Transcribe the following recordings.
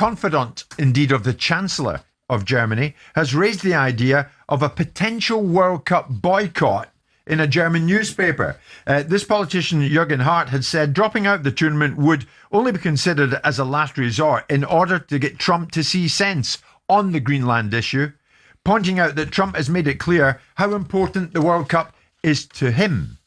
confidant, indeed, of the Chancellor of Germany, has raised the idea of a potential World Cup boycott in a German newspaper. This politician, Jürgen Hart, had said dropping out the tournament would only be considered as a last resort in order to get Trump to see sense on the Greenland issue, pointing out that Trump has made it clear how important the World Cup is to him.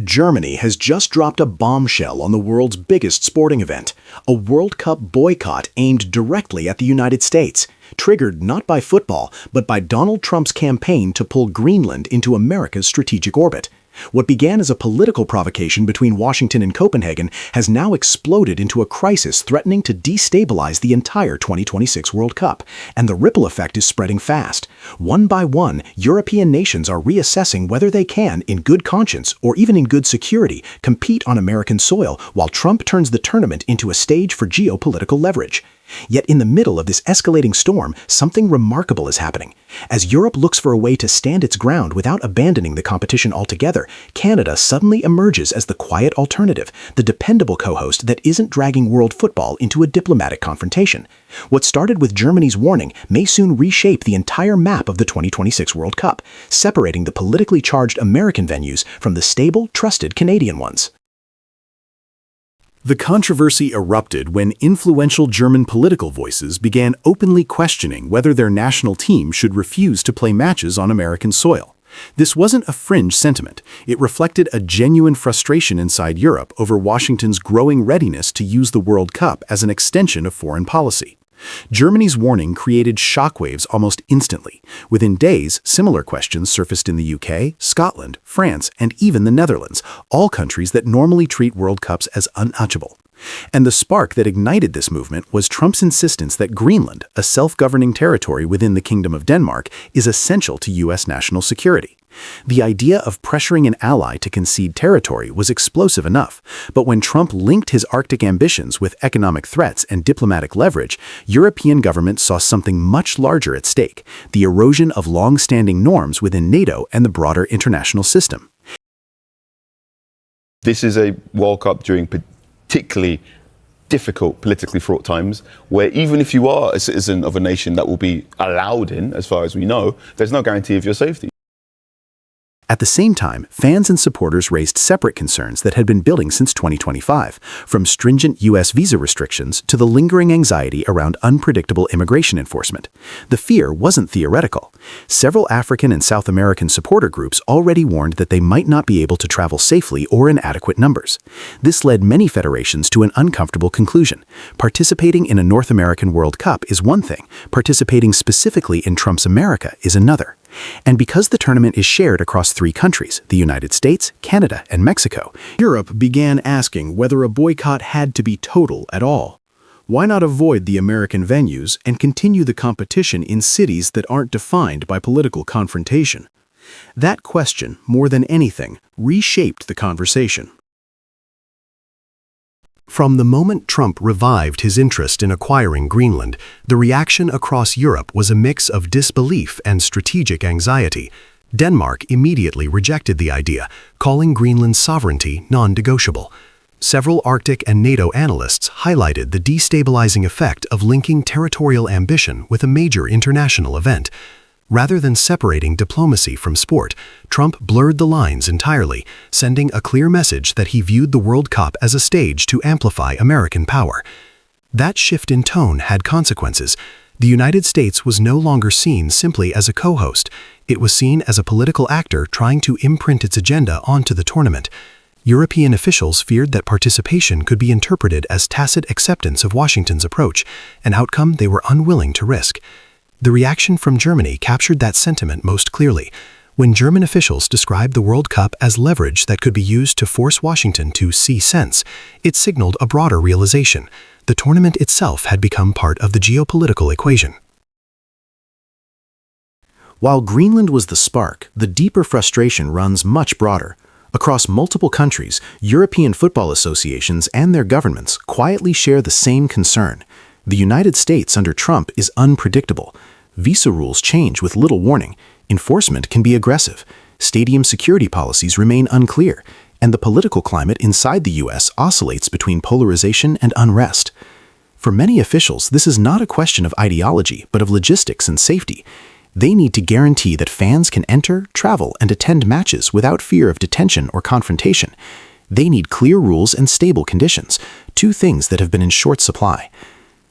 Germany has just dropped a bombshell on the world's biggest sporting event, a World Cup boycott aimed directly at the United States, triggered not by football, but by Donald Trump's campaign to pull Greenland into America's strategic orbit. What began as a political provocation between Washington and Copenhagen has now exploded into a crisis threatening to destabilize the entire 2026 World Cup, and the ripple effect is spreading fast. One by one, European nations are reassessing whether they can, in good conscience or even in good security, compete on American soil while Trump turns the tournament into a stage for geopolitical leverage. Yet in the middle of this escalating storm, something remarkable is happening. As Europe looks for a way to stand its ground without abandoning the competition altogether, Canada suddenly emerges as the quiet alternative, the dependable co-host that isn't dragging world football into a diplomatic confrontation. What started with Germany's warning may soon reshape the entire map of the 2026 World Cup, separating the politically charged American venues from the stable, trusted Canadian ones. The controversy erupted when influential German political voices began openly questioning whether their national team should refuse to play matches on American soil. This wasn't a fringe sentiment. It reflected a genuine frustration inside Europe over Washington's growing readiness to use the World Cup as an extension of foreign policy. Germany's warning created shockwaves almost instantly. Within days, similar questions surfaced in the UK, Scotland, France, and even the Netherlands, all countries that normally treat World Cups as untouchable. And the spark that ignited this movement was Trump's insistence that Greenland, a self-governing territory within the Kingdom of Denmark, is essential to U.S. national security. The idea of pressuring an ally to concede territory was explosive enough, but when Trump linked his Arctic ambitions with economic threats and diplomatic leverage, European governments saw something much larger at stake: the erosion of long-standing norms within NATO and the broader international system. This is a World Cup during particularly difficult, politically fraught times, where even if you are a citizen of a nation that will be allowed in, as far as we know, there's no guarantee of your safety. At the same time, fans and supporters raised separate concerns that had been building since 2025, from stringent U.S. visa restrictions to the lingering anxiety around unpredictable immigration enforcement. The fear wasn't theoretical. Several African and South American supporter groups already warned that they might not be able to travel safely or in adequate numbers. This led many federations to an uncomfortable conclusion. Participating in a North American World Cup is one thing, participating specifically in Trump's America is another. And because the tournament is shared across 3 countries, the United States, Canada, and Mexico, Europe began asking whether a boycott had to be total at all. Why not avoid the American venues and continue the competition in cities that aren't defined by political confrontation? That question, more than anything, reshaped the conversation. From the moment Trump revived his interest in acquiring Greenland, the reaction across Europe was a mix of disbelief and strategic anxiety. Denmark immediately rejected the idea, calling Greenland's sovereignty non-negotiable. Several Arctic and NATO analysts highlighted the destabilizing effect of linking territorial ambition with a major international event. Rather than separating diplomacy from sport, Trump blurred the lines entirely, sending a clear message that he viewed the World Cup as a stage to amplify American power. That shift in tone had consequences. The United States was no longer seen simply as a co-host. It was seen as a political actor trying to imprint its agenda onto the tournament. European officials feared that participation could be interpreted as tacit acceptance of Washington's approach, an outcome they were unwilling to risk. The reaction from Germany captured that sentiment most clearly. When German officials described the World Cup as leverage that could be used to force Washington to see sense, it signaled a broader realization. The tournament itself had become part of the geopolitical equation. While Greenland was the spark, the deeper frustration runs much broader. Across multiple countries, European football associations and their governments quietly share the same concern. The United States under Trump is unpredictable. Visa rules change with little warning. Enforcement can be aggressive. Stadium security policies remain unclear. And the political climate inside the U.S. oscillates between polarization and unrest. For many officials, this is not a question of ideology, but of logistics and safety. They need to guarantee that fans can enter, travel, and attend matches without fear of detention or confrontation. They need clear rules and stable conditions, two things that have been in short supply.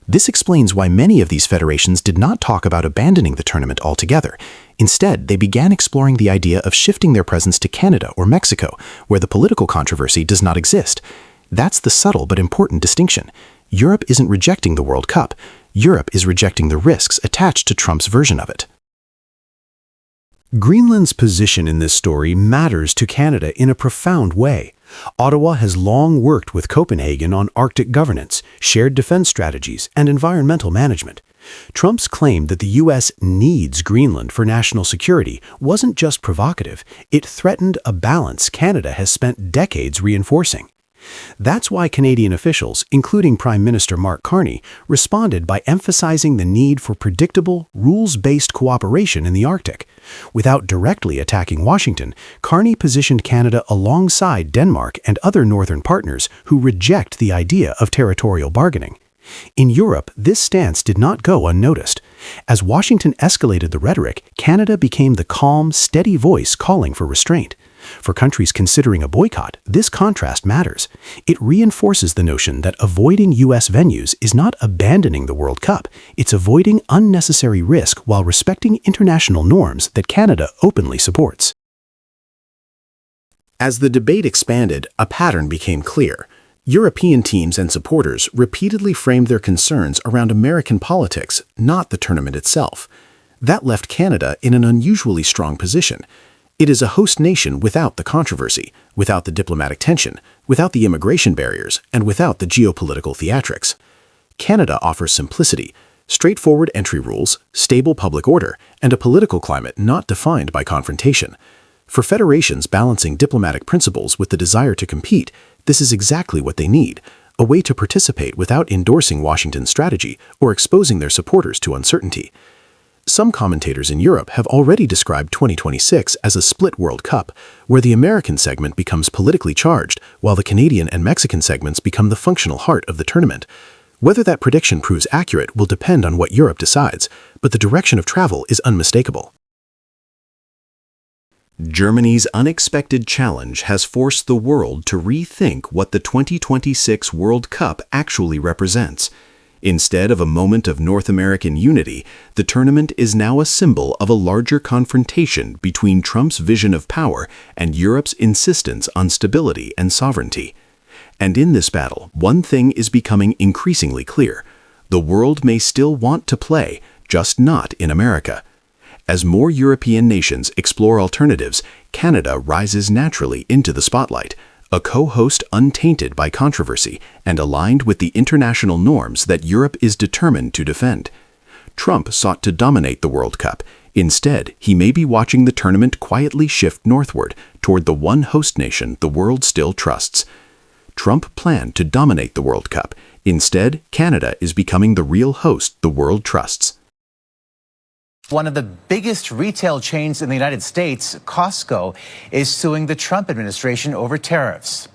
This explains why many of these federations did not talk about abandoning the tournament altogether. Instead, they began exploring the idea of shifting their presence to Canada or Mexico, where the political controversy does not exist. That's the subtle but important distinction. Europe isn't rejecting the World Cup. Europe is rejecting the risks attached to Trump's version of it. Greenland's position in this story matters to Canada in a profound way. Ottawa has long worked with Copenhagen on Arctic governance, shared defense strategies, and environmental management. Trump's claim that the U.S. needs Greenland for national security wasn't just provocative, it threatened a balance Canada has spent decades reinforcing. That's why Canadian officials, including Prime Minister Mark Carney, responded by emphasizing the need for predictable, rules-based cooperation in the Arctic. Without directly attacking Washington, Carney positioned Canada alongside Denmark and other northern partners who reject the idea of territorial bargaining. In Europe, this stance did not go unnoticed. As Washington escalated the rhetoric, Canada became the calm, steady voice calling for restraint. For countries considering a boycott, this contrast matters. It reinforces the notion that avoiding U.S. venues is not abandoning the World Cup, it's avoiding unnecessary risk while respecting international norms that Canada openly supports. As the debate expanded, a pattern became clear. European teams and supporters repeatedly framed their concerns around American politics, not the tournament itself. That left Canada in an unusually strong position. It is a host nation without the controversy, without the diplomatic tension, without the immigration barriers, and without the geopolitical theatrics. Canada offers simplicity, straightforward entry rules, stable public order, and a political climate not defined by confrontation. For federations balancing diplomatic principles with the desire to compete, this is exactly what they need, a way to participate without endorsing Washington's strategy or exposing their supporters to uncertainty. Some commentators in Europe have already described 2026 as a split World Cup, where the American segment becomes politically charged, while the Canadian and Mexican segments become the functional heart of the tournament. Whether that prediction proves accurate will depend on what Europe decides, but the direction of travel is unmistakable. Germany's unexpected challenge has forced the world to rethink what the 2026 World Cup actually represents. Instead of a moment of North American unity, the tournament is now a symbol of a larger confrontation between Trump's vision of power and Europe's insistence on stability and sovereignty. And in this battle, one thing is becoming increasingly clear. The world may still want to play, just not in America. As more European nations explore alternatives, Canada rises naturally into the spotlight, a co-host untainted by controversy and aligned with the international norms that Europe is determined to defend. Trump sought to dominate the World Cup. Instead, he may be watching the tournament quietly shift northward toward the one host nation the world still trusts. Trump planned to dominate the World Cup. Instead, Canada is becoming the real host the world trusts. One of the biggest retail chains in the United States, Costco, is suing the Trump administration over tariffs.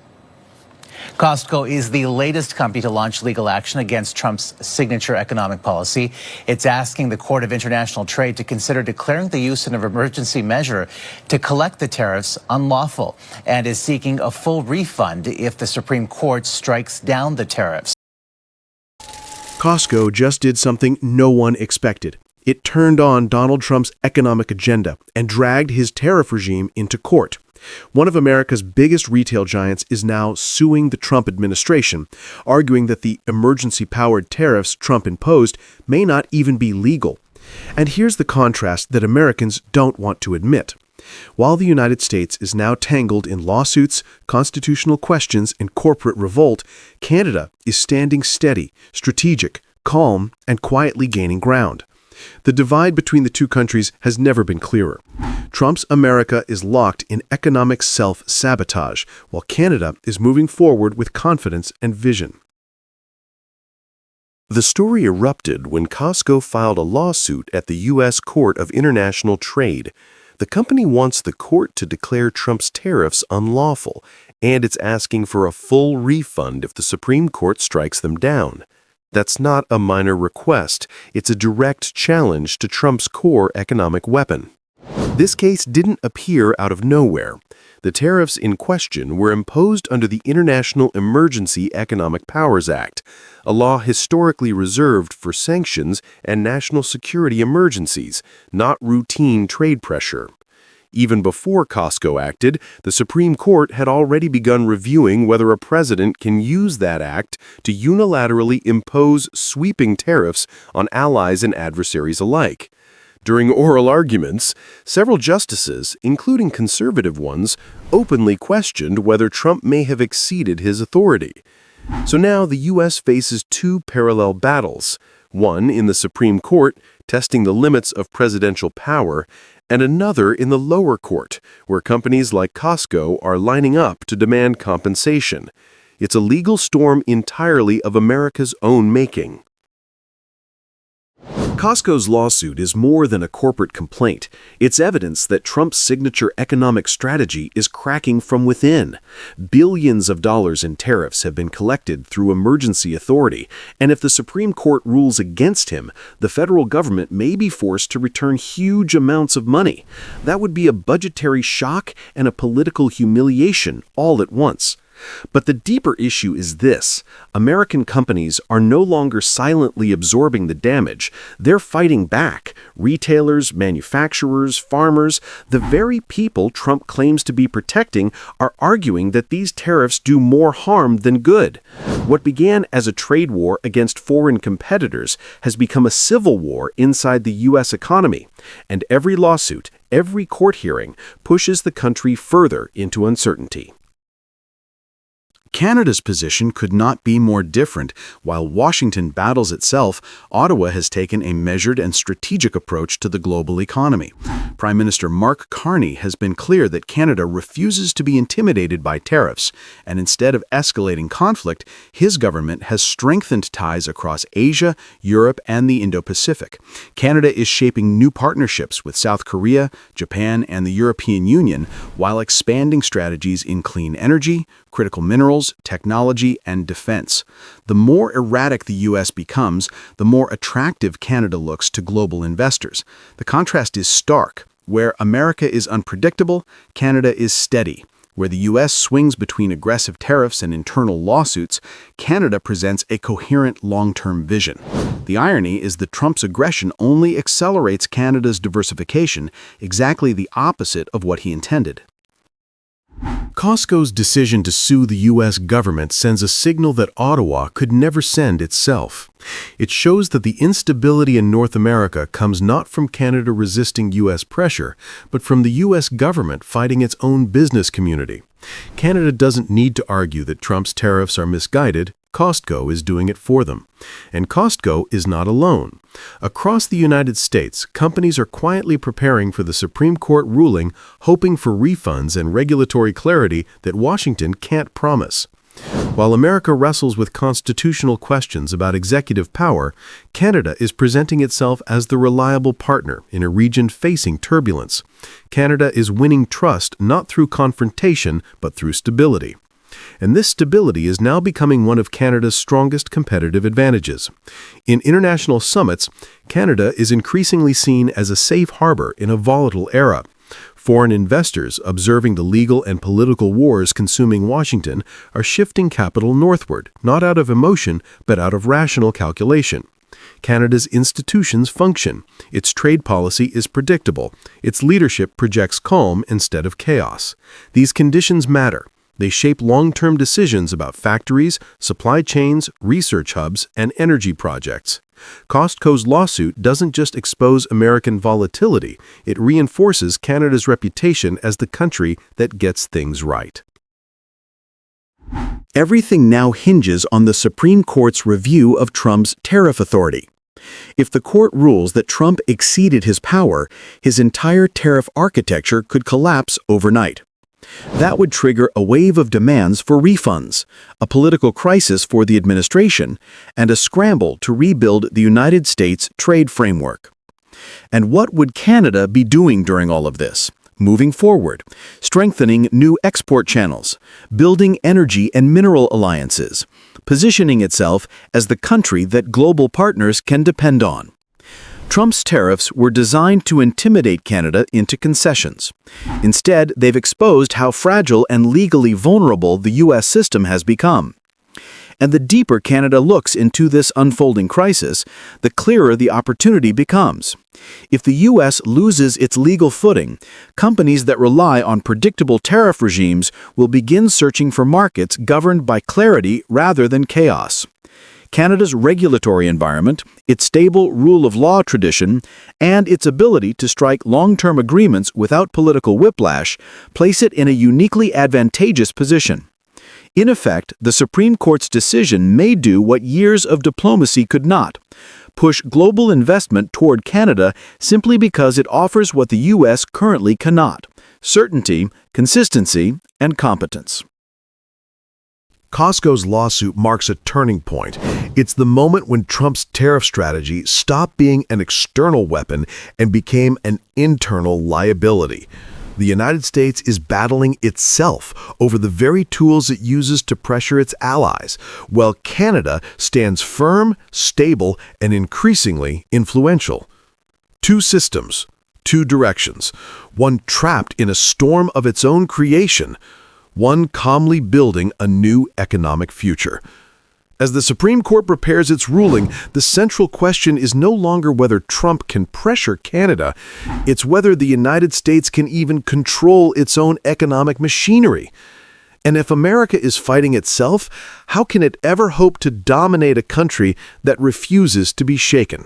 Costco is the latest company to launch legal action against Trump's signature economic policy. It's asking the Court of International Trade to consider declaring the use of an emergency measure to collect the tariffs unlawful and is seeking a full refund if the Supreme Court strikes down the tariffs. Costco just did something no one expected. It turned on Donald Trump's economic agenda and dragged his tariff regime into court. One of America's biggest retail giants is now suing the Trump administration, arguing that the emergency-powered tariffs Trump imposed may not even be legal. And here's the contrast that Americans don't want to admit. While the United States is now tangled in lawsuits, constitutional questions, and corporate revolt, Canada is standing steady, strategic, calm, and quietly gaining ground. The divide between the two countries has never been clearer. Trump's America is locked in economic self-sabotage, while Canada is moving forward with confidence and vision. The story erupted when Costco filed a lawsuit at the U.S. Court of International Trade. The company wants the court to declare Trump's tariffs unlawful, and it's asking for a full refund if the Supreme Court strikes them down. That's not a minor request. It's a direct challenge to Trump's core economic weapon. This case didn't appear out of nowhere. The tariffs in question were imposed under the International Emergency Economic Powers Act, a law historically reserved for sanctions and national security emergencies, not routine trade pressure. Even before Costco acted, the Supreme Court had already begun reviewing whether a president can use that act to unilaterally impose sweeping tariffs on allies and adversaries alike. During oral arguments, several justices, including conservative ones, openly questioned whether Trump may have exceeded his authority. So now the U.S. faces two parallel battles, one in the Supreme Court, testing the limits of presidential power, and another in the lower court, where companies like Costco are lining up to demand compensation. It's a legal storm entirely of America's own making. Costco's lawsuit is more than a corporate complaint. It's evidence that Trump's signature economic strategy is cracking from within. Billions of dollars in tariffs have been collected through emergency authority, and if the Supreme Court rules against him, the federal government may be forced to return huge amounts of money. That would be a budgetary shock and a political humiliation all at once. But the deeper issue is this: American companies are no longer silently absorbing the damage. They're fighting back. Retailers, manufacturers, farmers, the very people Trump claims to be protecting, are arguing that these tariffs do more harm than good. What began as a trade war against foreign competitors has become a civil war inside the U.S. economy. And every lawsuit, every court hearing, pushes the country further into uncertainty. Canada's position could not be more different. While Washington battles itself, Ottawa has taken a measured and strategic approach to the global economy. Prime Minister Mark Carney has been clear that Canada refuses to be intimidated by tariffs, and instead of escalating conflict, his government has strengthened ties across Asia, Europe, and the Indo-Pacific. Canada is shaping new partnerships with South Korea, Japan, and the European Union, while expanding strategies in clean energy, critical minerals, technology, and defense. The more erratic the U.S. becomes, the more attractive Canada looks to global investors. The contrast is stark. Where America is unpredictable, Canada is steady. Where the U.S. swings between aggressive tariffs and internal lawsuits, Canada presents a coherent long-term vision. The irony is that Trump's aggression only accelerates Canada's diversification, exactly the opposite of what he intended. Costco's decision to sue the U.S. government sends a signal that Ottawa could never send itself. It shows that the instability in North America comes not from Canada resisting U.S. pressure, but from the U.S. government fighting its own business community. Canada doesn't need to argue that Trump's tariffs are misguided. Costco is doing it for them. And Costco is not alone. Across the United States, companies are quietly preparing for the Supreme Court ruling, hoping for refunds and regulatory clarity that Washington can't promise. While America wrestles with constitutional questions about executive power, Canada is presenting itself as the reliable partner in a region facing turbulence. Canada is winning trust not through confrontation, but through stability. And this stability is now becoming one of Canada's strongest competitive advantages. In international summits, Canada is increasingly seen as a safe harbor in a volatile era. Foreign investors, observing the legal and political wars consuming Washington, are shifting capital northward, not out of emotion, but out of rational calculation. Canada's institutions function. Its trade policy is predictable. Its leadership projects calm instead of chaos. These conditions matter. They shape long-term decisions about factories, supply chains, research hubs, and energy projects. Costco's lawsuit doesn't just expose American volatility, it reinforces Canada's reputation as the country that gets things right. Everything now hinges on the Supreme Court's review of Trump's tariff authority. If the court rules that Trump exceeded his power, his entire tariff architecture could collapse overnight. That would trigger a wave of demands for refunds, a political crisis for the administration, and a scramble to rebuild the United States trade framework. And what would Canada be doing during all of this? moving forward, strengthening new export channels, building energy and mineral alliances, positioning itself as the country that global partners can depend on. Trump's tariffs were designed to intimidate Canada into concessions. Instead, they've exposed how fragile and legally vulnerable the U.S. system has become. And the deeper Canada looks into this unfolding crisis, the clearer the opportunity becomes. If the U.S. loses its legal footing, companies that rely on predictable tariff regimes will begin searching for markets governed by clarity rather than chaos. Canada's regulatory environment, its stable rule of law tradition, and its ability to strike long-term agreements without political whiplash place it in a uniquely advantageous position. In effect, the Supreme Court's decision may do what years of diplomacy could not: push global investment toward Canada simply because it offers what the U.S. currently cannot: certainty, consistency, and competence. Costco's lawsuit marks a turning point. It's the moment when Trump's tariff strategy stopped being an external weapon and became an internal liability. The United States is battling itself over the very tools it uses to pressure its allies, while Canada stands firm, stable, and increasingly influential. Two systems, two directions, one trapped in a storm of its own creation, one calmly building a new economic future. As the Supreme Court prepares its ruling, the central question is no longer whether Trump can pressure Canada, it's whether the United States can even control its own economic machinery. And if America is fighting itself, how can it ever hope to dominate a country that refuses to be shaken?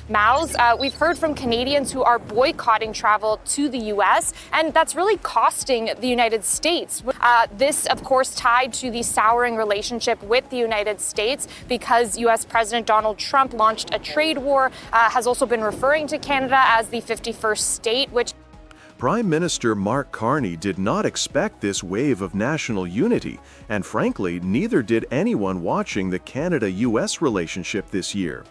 Mouse, we've heard from Canadians who are boycotting travel to the U.S., and that's really costing the United States. This, of course, tied to the souring relationship with the United States because U.S. President Donald Trump launched a trade war, has also been referring to Canada as the 51st state, which Prime Minister Mark Carney did not expect this wave of national unity, and frankly, neither did anyone watching the Canada-U.S. relationship this year.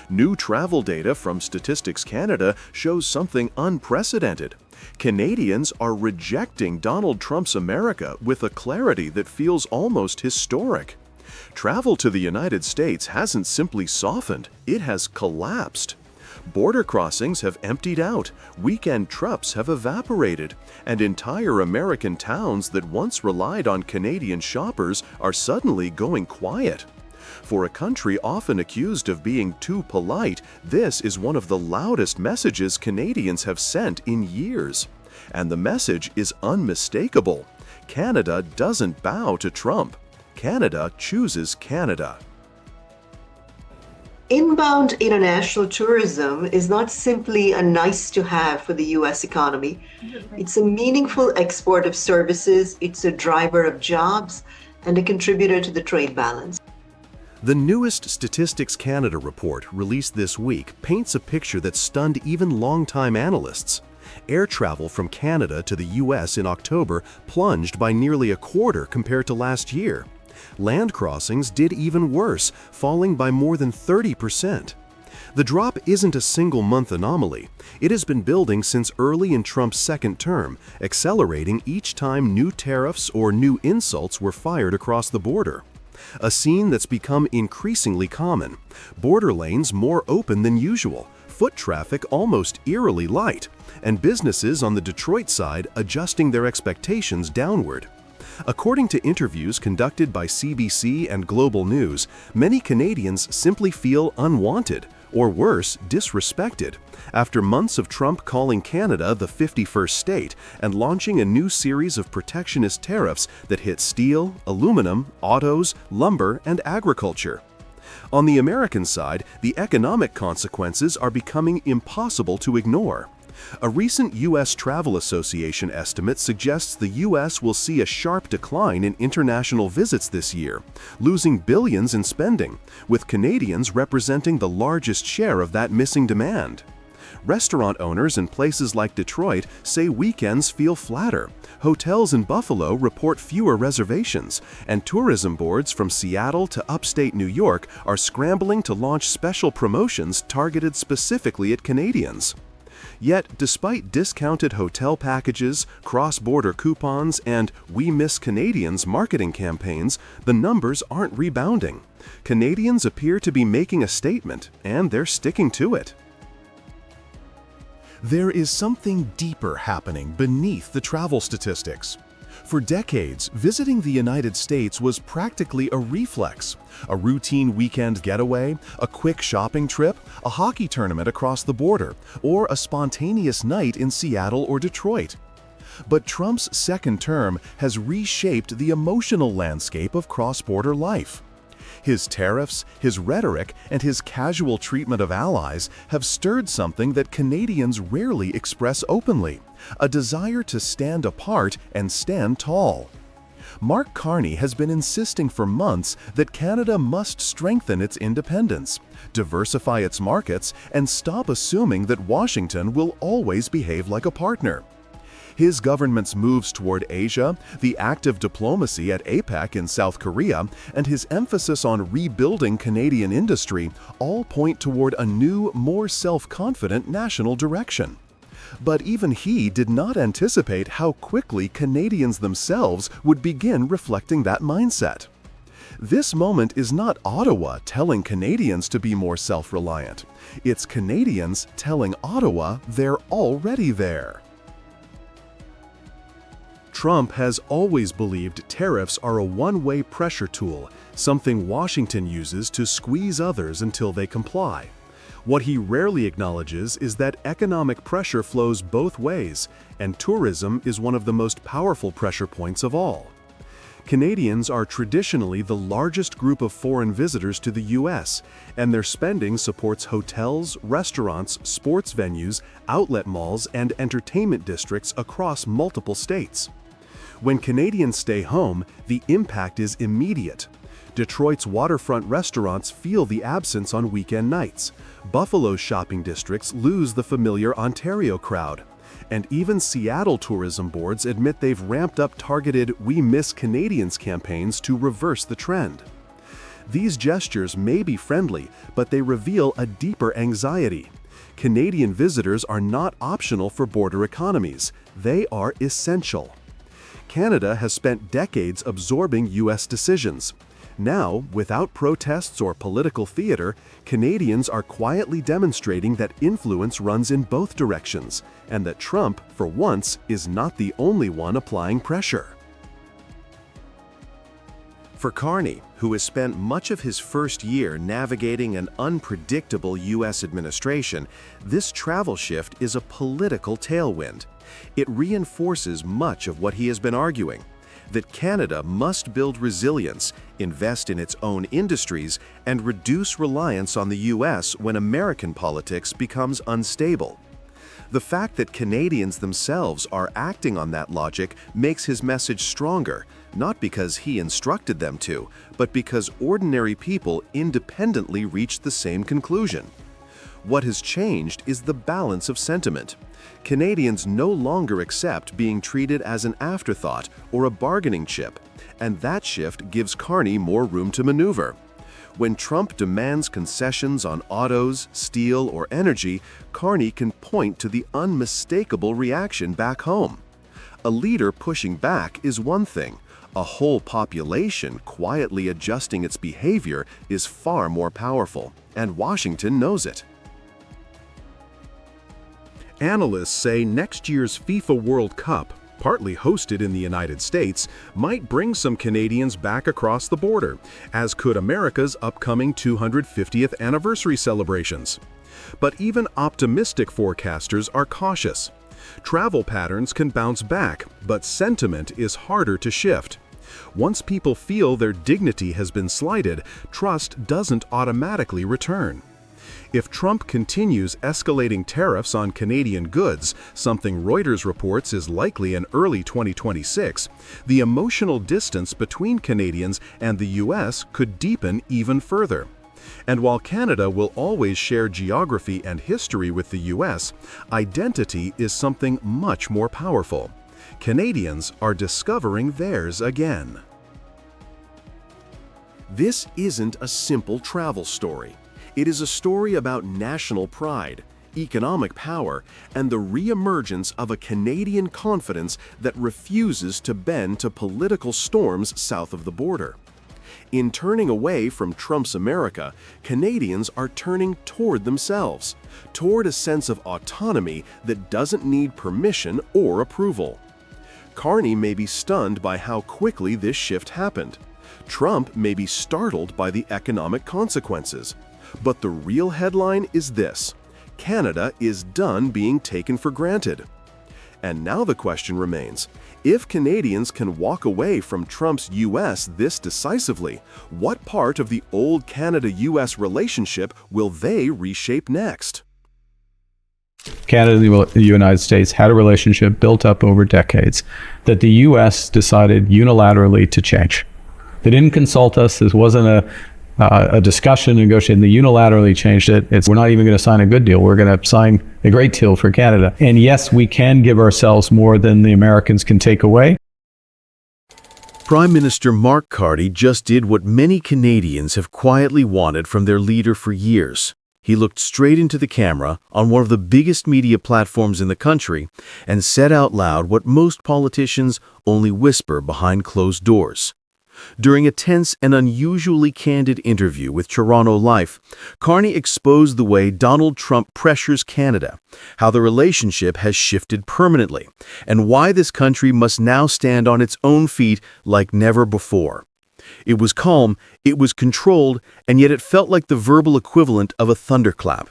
New travel data from Statistics Canada shows something unprecedented. Canadians are rejecting Donald Trump's America with a clarity that feels almost historic. Travel to the United States hasn't simply softened, it has collapsed. Border crossings have emptied out, weekend trips have evaporated, and entire American towns that once relied on Canadian shoppers are suddenly going quiet. For a country often accused of being too polite, this is one of the loudest messages Canadians have sent in years. And the message is unmistakable. Canada doesn't bow to Trump. Canada chooses Canada. Inbound international tourism is not simply a nice to have for the U.S. economy. It's a meaningful export of services, it's a driver of jobs, and a contributor to the trade balance. The newest Statistics Canada report, released this week, paints a picture that stunned even longtime analysts. Air travel from Canada to the U.S. in October plunged by nearly a quarter compared to last year. Land crossings did even worse, falling by more than 30%. The drop isn't a single-month anomaly. It has been building since early in Trump's second term, accelerating each time new tariffs or new insults were fired across the border. A scene that's become increasingly common. Border lanes more open than usual, foot traffic almost eerily light, and businesses on the Detroit side adjusting their expectations downward. According to interviews conducted by CBC and Global News, many Canadians simply feel unwanted, or worse, disrespected, after months of Trump calling Canada the 51st state and launching a new series of protectionist tariffs that hit steel, aluminum, autos, lumber, and agriculture. On the American side, the economic consequences are becoming impossible to ignore. A recent U.S. Travel Association estimate suggests the U.S. will see a sharp decline in international visits this year, losing billions in spending, with Canadians representing the largest share of that missing demand. Restaurant owners in places like Detroit say weekends feel flatter. Hotels in Buffalo report fewer reservations, and tourism boards from Seattle to upstate New York are scrambling to launch special promotions targeted specifically at Canadians. Yet, despite discounted hotel packages, cross-border coupons, and We Miss Canadians marketing campaigns, the numbers aren't rebounding. Canadians appear to be making a statement, and they're sticking to it. There is something deeper happening beneath the travel statistics. For decades, visiting the United States was practically a reflex. A routine weekend getaway, a quick shopping trip, a hockey tournament across the border, or a spontaneous night in Seattle or Detroit. But Trump's second term has reshaped the emotional landscape of cross-border life. His tariffs, his rhetoric, and his casual treatment of allies have stirred something that Canadians rarely express openly: a desire to stand apart and stand tall. Mark Carney has been insisting for months that Canada must strengthen its independence, diversify its markets, and stop assuming that Washington will always behave like a partner. His government's moves toward Asia, the active diplomacy at APEC in South Korea, and his emphasis on rebuilding Canadian industry all point toward a new, more self-confident national direction. But even he did not anticipate how quickly Canadians themselves would begin reflecting that mindset. This moment is not Ottawa telling Canadians to be more self-reliant. It's Canadians telling Ottawa they're already there. Trump has always believed tariffs are a one-way pressure tool, something Washington uses to squeeze others until they comply. What he rarely acknowledges is that economic pressure flows both ways, and tourism is one of the most powerful pressure points of all. Canadians are traditionally the largest group of foreign visitors to the U.S., and their spending supports hotels, restaurants, sports venues, outlet malls, and entertainment districts across multiple states. When Canadians stay home, the impact is immediate. Detroit's waterfront restaurants feel the absence on weekend nights. Buffalo's shopping districts lose the familiar Ontario crowd. And even Seattle tourism boards admit they've ramped up targeted We Miss Canadians campaigns to reverse the trend. These gestures may be friendly, but they reveal a deeper anxiety. Canadian visitors are not optional for border economies. They are essential. Canada has spent decades absorbing U.S. decisions. Now, without protests or political theater, Canadians are quietly demonstrating that influence runs in both directions, and that Trump, for once, is not the only one applying pressure. For Carney, who has spent much of his first year navigating an unpredictable U.S. administration, this travel shift is a political tailwind. It reinforces much of what he has been arguing: that Canada must build resilience, invest in its own industries, and reduce reliance on the U.S. when American politics becomes unstable. The fact that Canadians themselves are acting on that logic makes his message stronger, not because he instructed them to, but because ordinary people independently reached the same conclusion. What has changed is the balance of sentiment. Canadians no longer accept being treated as an afterthought or a bargaining chip, and that shift gives Carney more room to maneuver. When Trump demands concessions on autos, steel, or energy, Carney can point to the unmistakable reaction back home. A leader pushing back is one thing. A whole population quietly adjusting its behavior is far more powerful, and Washington knows it. Analysts say next year's FIFA World Cup, partly hosted in the United States, might bring some Canadians back across the border, as could America's upcoming 250th anniversary celebrations. But even optimistic forecasters are cautious. Travel patterns can bounce back, but sentiment is harder to shift. Once people feel their dignity has been slighted, trust doesn't automatically return. If Trump continues escalating tariffs on Canadian goods, something Reuters reports is likely in early 2026, the emotional distance between Canadians and the U.S. could deepen even further. And while Canada will always share geography and history with the U.S., identity is something much more powerful. Canadians are discovering theirs again. This isn't a simple travel story. It is a story about national pride, economic power and the re-emergence of a Canadian confidence that refuses to bend to political storms south of the border. In turning away from Trump's America, Canadians are turning toward themselves, toward a sense of autonomy that doesn't need permission or approval. Carney may be stunned by how quickly this shift happened. Trump may be startled by the economic consequences. But the real headline is this: Canada is done being taken for granted. And now the question remains, if Canadians can walk away from Trump's U.S. this decisively, what part of the old Canada-U.S. relationship will they reshape next? Canada and the United States had a relationship built up over decades that the U.S. decided unilaterally to change. They didn't consult us. This wasn't a discussion, negotiation. They unilaterally changed it. We're not even going to sign a good deal. We're going to sign a great deal for Canada. And yes, we can give ourselves more than the Americans can take away. Prime Minister Mark Carney just did what many Canadians have quietly wanted from their leader for years. He looked straight into the camera on one of the biggest media platforms in the country and said out loud what most politicians only whisper behind closed doors. During a tense and unusually candid interview with Toronto Life, Carney exposed the way Donald Trump pressures Canada, how the relationship has shifted permanently, and why this country must now stand on its own feet like never before. It was calm, it was controlled, and yet it felt like the verbal equivalent of a thunderclap.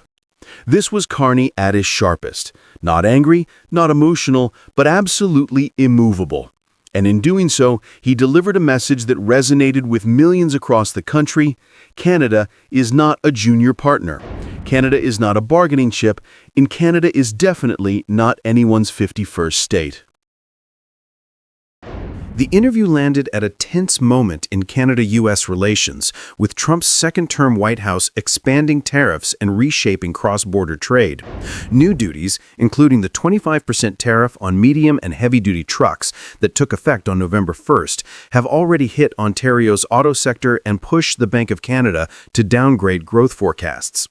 This was Carney at his sharpest, not angry, not emotional, but absolutely immovable. And in doing so, he delivered a message that resonated with millions across the country. Canada is not a junior partner. Canada is not a bargaining chip, and Canada is definitely not anyone's 51st state. The interview landed at a tense moment in Canada-U.S. relations, with Trump's second-term White House expanding tariffs and reshaping cross-border trade. New duties, including the 25% tariff on medium and heavy-duty trucks that took effect on November 1st, have already hit Ontario's auto sector and pushed the Bank of Canada to downgrade growth forecasts.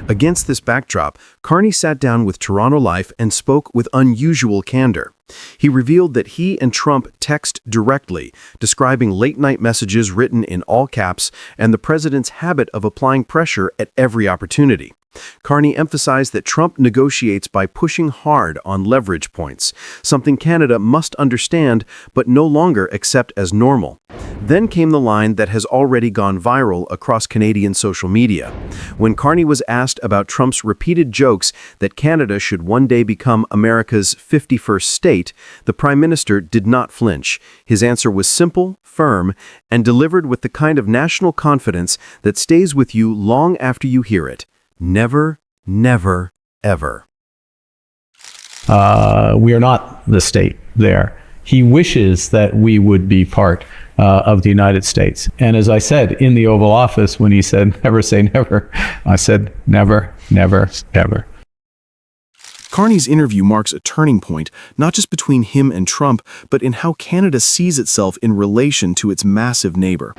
Against this backdrop, Carney sat down with Toronto Life and spoke with unusual candor. He revealed that he and Trump text directly, describing late-night messages written in all caps and the president's habit of applying pressure at every opportunity. Carney emphasized that Trump negotiates by pushing hard on leverage points, something Canada must understand but no longer accept as normal. Then came the line that has already gone viral across Canadian social media. When Carney was asked about Trump's repeated jokes that Canada should one day become America's 51st state, the Prime Minister did not flinch. His answer was simple, firm, and delivered with the kind of national confidence that stays with you long after you hear it. Never, never, ever. We are not the state there. He wishes that we would be part of the United States. And as I said in the Oval Office when he said, never say never, I said, never, never, ever. Carney's interview marks a turning point, not just between him and Trump, but in how Canada sees itself in relation to its massive neighbor.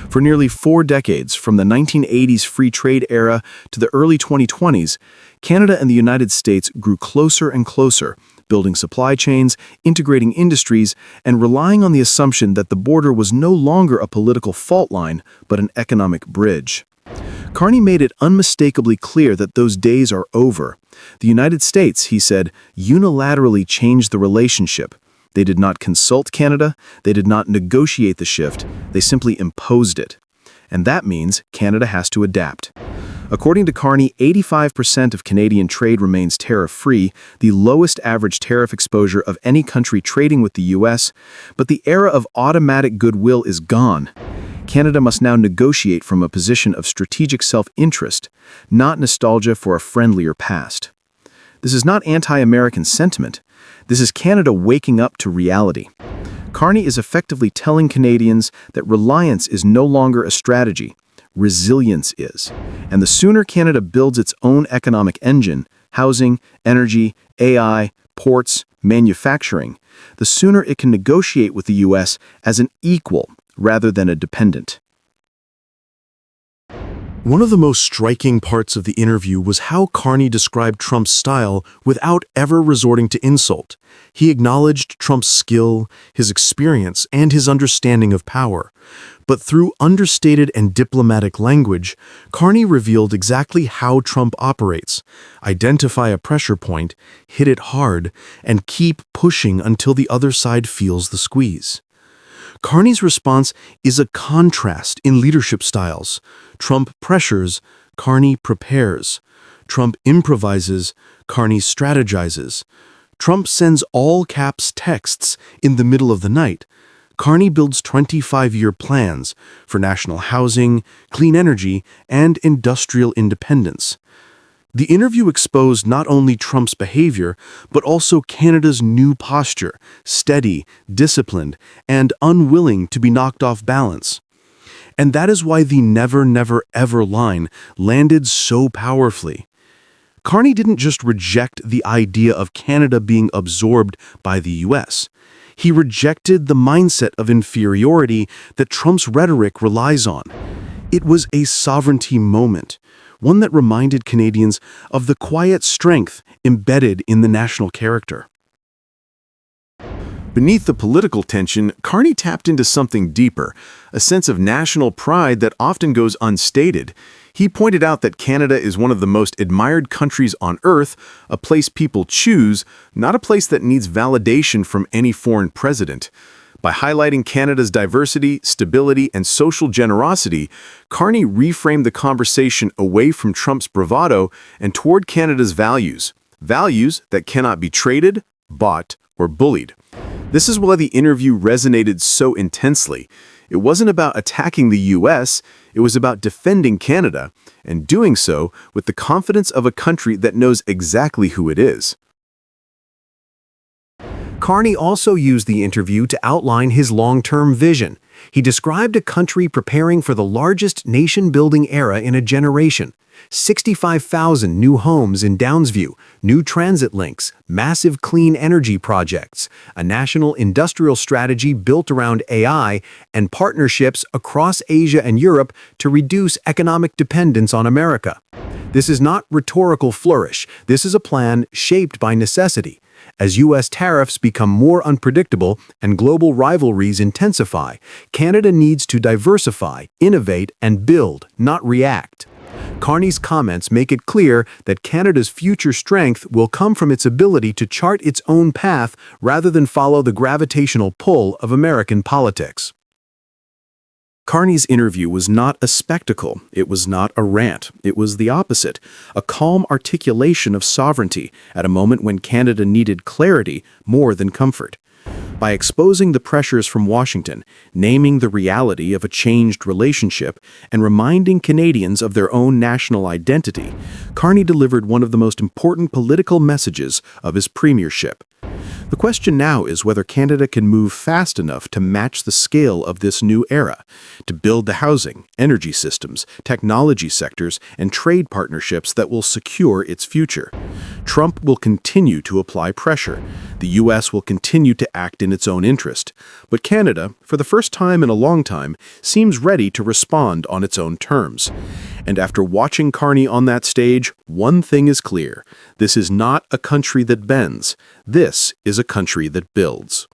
For nearly 4 decades, from the 1980s free trade era to the early 2020s, Canada and the United States grew closer and closer, building supply chains, integrating industries, and relying on the assumption that the border was no longer a political fault line, but an economic bridge. Carney made it unmistakably clear that those days are over. The United States, he said, unilaterally changed the relationship. They did not consult Canada, they did not negotiate the shift, they simply imposed it. And that means Canada has to adapt. According to Carney, 85% of Canadian trade remains tariff-free, the lowest average tariff exposure of any country trading with the U.S., but the era of automatic goodwill is gone. Canada must now negotiate from a position of strategic self-interest, not nostalgia for a friendlier past. This is not anti-American sentiment. This is Canada waking up to reality. Carney is effectively telling Canadians that reliance is no longer a strategy. Resilience is. And the sooner Canada builds its own economic engine, housing, energy, AI, ports, manufacturing, the sooner it can negotiate with the U.S. as an equal rather than a dependent. One of the most striking parts of the interview was how Carney described Trump's style without ever resorting to insult. He acknowledged Trump's skill, his experience, and his understanding of power. But through understated and diplomatic language, Carney revealed exactly how Trump operates: identify a pressure point, hit it hard, and keep pushing until the other side feels the squeeze. Carney's response is a contrast in leadership styles. Trump pressures, Carney prepares. Trump improvises, Carney strategizes. Trump sends all-caps texts in the middle of the night. Carney builds 25-year plans for national housing, clean energy, and industrial independence. The interview exposed not only Trump's behavior, but also Canada's new posture: steady, disciplined, and unwilling to be knocked off balance. And that is why the never, never, ever line landed so powerfully. Carney didn't just reject the idea of Canada being absorbed by the U.S. He rejected the mindset of inferiority that Trump's rhetoric relies on. It was a sovereignty moment, one that reminded Canadians of the quiet strength embedded in the national character. Beneath the political tension, Carney tapped into something deeper, a sense of national pride that often goes unstated. He pointed out that Canada is one of the most admired countries on Earth, a place people choose, not a place that needs validation from any foreign president. By highlighting Canada's diversity, stability, and social generosity, Carney reframed the conversation away from Trump's bravado and toward Canada's values that cannot be traded, bought, or bullied. This is why the interview resonated so intensely. It wasn't about attacking the U.S., it was about defending Canada, and doing so with the confidence of a country that knows exactly who it is. Carney also used the interview to outline his long-term vision. He described a country preparing for the largest nation-building era in a generation. 65,000 new homes in Downsview, new transit links, massive clean energy projects, a national industrial strategy built around AI, and partnerships across Asia and Europe to reduce economic dependence on America. This is not rhetorical flourish. This is a plan shaped by necessity. As U.S. tariffs become more unpredictable and global rivalries intensify, Canada needs to diversify, innovate, and build, not react. Carney's comments make it clear that Canada's future strength will come from its ability to chart its own path rather than follow the gravitational pull of American politics. Carney's interview was not a spectacle. It was not a rant. It was the opposite, a calm articulation of sovereignty at a moment when Canada needed clarity more than comfort. By exposing the pressures from Washington, naming the reality of a changed relationship, and reminding Canadians of their own national identity, Carney delivered one of the most important political messages of his premiership. The question now is whether Canada can move fast enough to match the scale of this new era, to build the housing, energy systems, technology sectors, and trade partnerships that will secure its future. Trump will continue to apply pressure. The U.S. will continue to act in its own interest. But Canada, for the first time in a long time, seems ready to respond on its own terms. And after watching Carney on that stage, one thing is clear: this is not a country that bends. This is a country that builds.